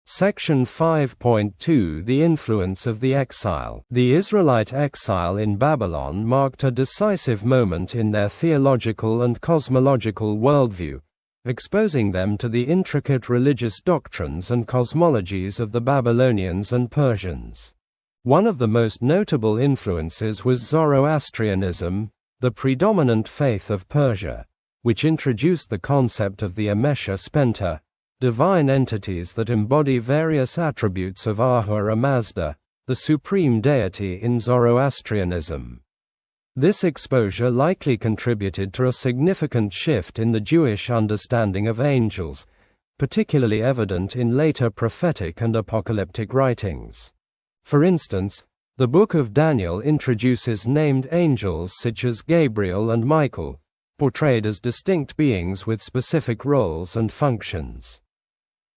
Section 5.2 The influence of the exile. The Israelite exile in Babylon marked a decisive moment in their theological and cosmological worldview, exposing them to the intricate religious doctrines and cosmologies of the Babylonians and Persians. One of the most notable influences was Zoroastrianism, the predominant faith of Persia, which introduced the concept of the Amesha Spenta, divine entities that embody various attributes of Ahura Mazda, the supreme deity in Zoroastrianism. This exposure likely contributed to a significant shift in the Jewish understanding of angels, particularly evident in later prophetic and apocalyptic writings. For instance, the Book of Daniel introduces named angels such as Gabriel and Michael, portrayed as distinct beings with specific roles and functions.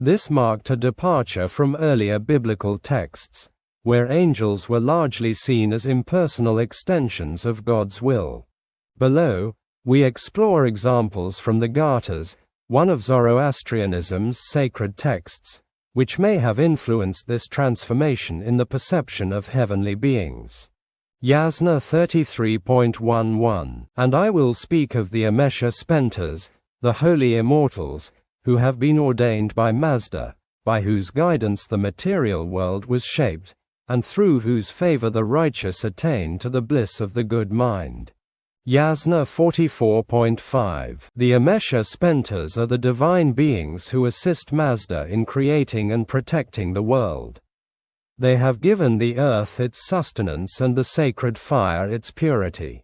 This marked a departure from earlier biblical texts, where angels were largely seen as impersonal extensions of God's will. Below, we explore examples from the Gathas, one of Zoroastrianism's sacred texts, which may have influenced this transformation in the perception of heavenly beings. Yasna 33.11. And I will speak of the Amesha Spentas, the holy immortals, who have been ordained by Mazda, by whose guidance the material world was shaped, and through whose favor the righteous attain to the bliss of the good mind. Yasna 44.5. The Amesha Spentas are the divine beings who assist Mazda in creating and protecting the world. They have given the earth its sustenance and the sacred fire its purity.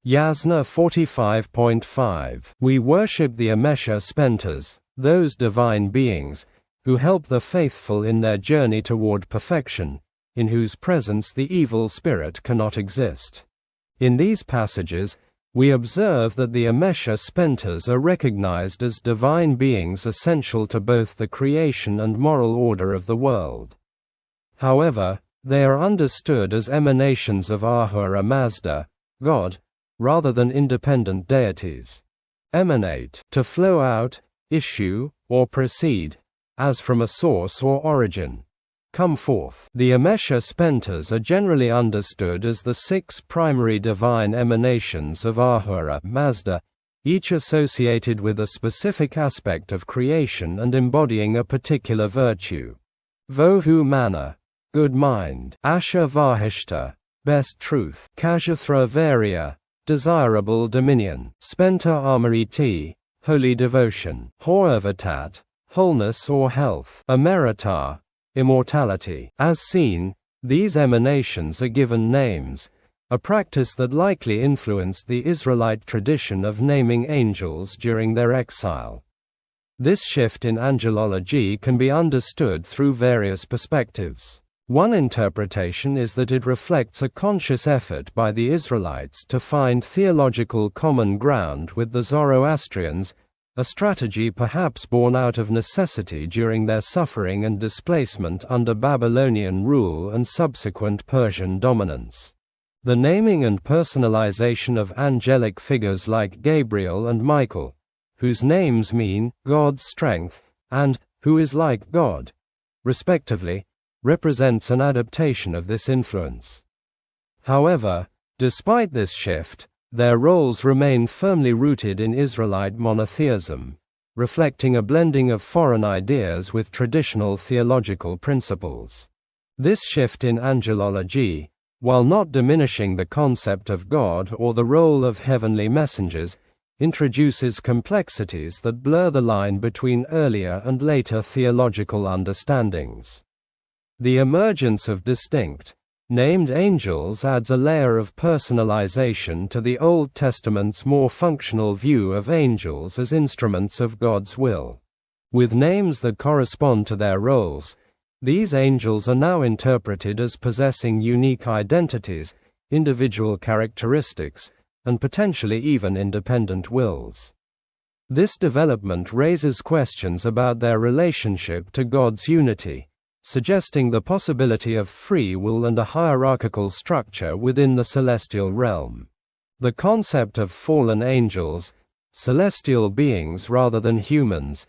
Yasna 45.5. We worship the Amesha Spentas, those divine beings, who help the faithful in their journey toward perfection, in whose presence the evil spirit cannot exist. In these passages, we observe that the Amesha Spentas are recognized as divine beings essential to both the creation and moral order of the world. However, they are understood as emanations of Ahura Mazda, God, rather than independent deities. Emanate, to flow out, issue, or proceed, as from a source or origin. Come forth. The Amesha Spentas are generally understood as the 6 primary divine emanations of Ahura Mazda, each associated with a specific aspect of creation and embodying a particular virtue. Vohu Mana, good mind. Asha Vahishta, best truth. Kajathra Varya, desirable dominion. Spenta Amariti, holy devotion. Horavatat, wholeness or health. Amerita, immortality. As seen, these emanations are given names, a practice that likely influenced the Israelite tradition of naming angels during their exile. This shift in angelology can be understood through various perspectives. One interpretation is that it reflects a conscious effort by the Israelites to find theological common ground with the Zoroastrians, a strategy perhaps born out of necessity during their suffering and displacement under Babylonian rule and subsequent Persian dominance. The naming and personalization of angelic figures like Gabriel and Michael, whose names mean God's strength and who is like God, respectively, represents an adaptation of this influence. However, despite this shift, their roles remain firmly rooted in Israelite monotheism, reflecting a blending of foreign ideas with traditional theological principles. This shift in angelology, while not diminishing the concept of God or the role of heavenly messengers, introduces complexities that blur the line between earlier and later theological understandings. The emergence of distinct, named angels adds a layer of personalization to the Old Testament's more functional view of angels as instruments of God's will. With names that correspond to their roles, these angels are now interpreted as possessing unique identities, individual characteristics, and potentially even independent wills. This development raises questions about their relationship to God's unity, suggesting the possibility of free will and a hierarchical structure within the celestial realm. The concept of fallen angels, celestial beings rather than humans,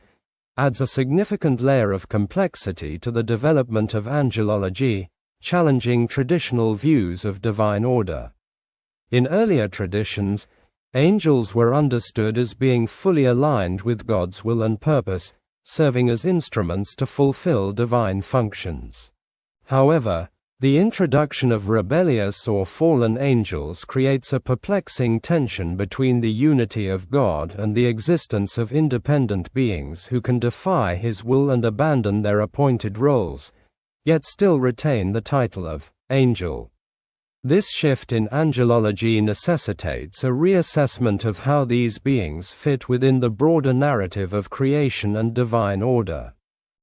adds a significant layer of complexity to the development of angelology, challenging traditional views of divine order. In earlier traditions, angels were understood as being fully aligned with God's will and purpose, serving as instruments to fulfill divine functions. However, the introduction of rebellious or fallen angels creates a perplexing tension between the unity of God and the existence of independent beings who can defy His will and abandon their appointed roles, yet still retain the title of angel. This shift in angelology necessitates a reassessment of how these beings fit within the broader narrative of creation and divine order.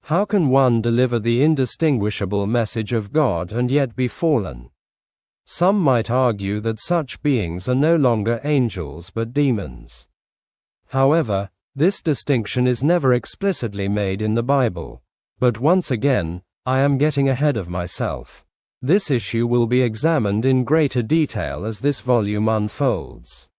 How can one deliver the indistinguishable message of God and yet be fallen? Some might argue that such beings are no longer angels but demons. However, this distinction is never explicitly made in the Bible. But once again, I am getting ahead of myself. This issue will be examined in greater detail as this volume unfolds.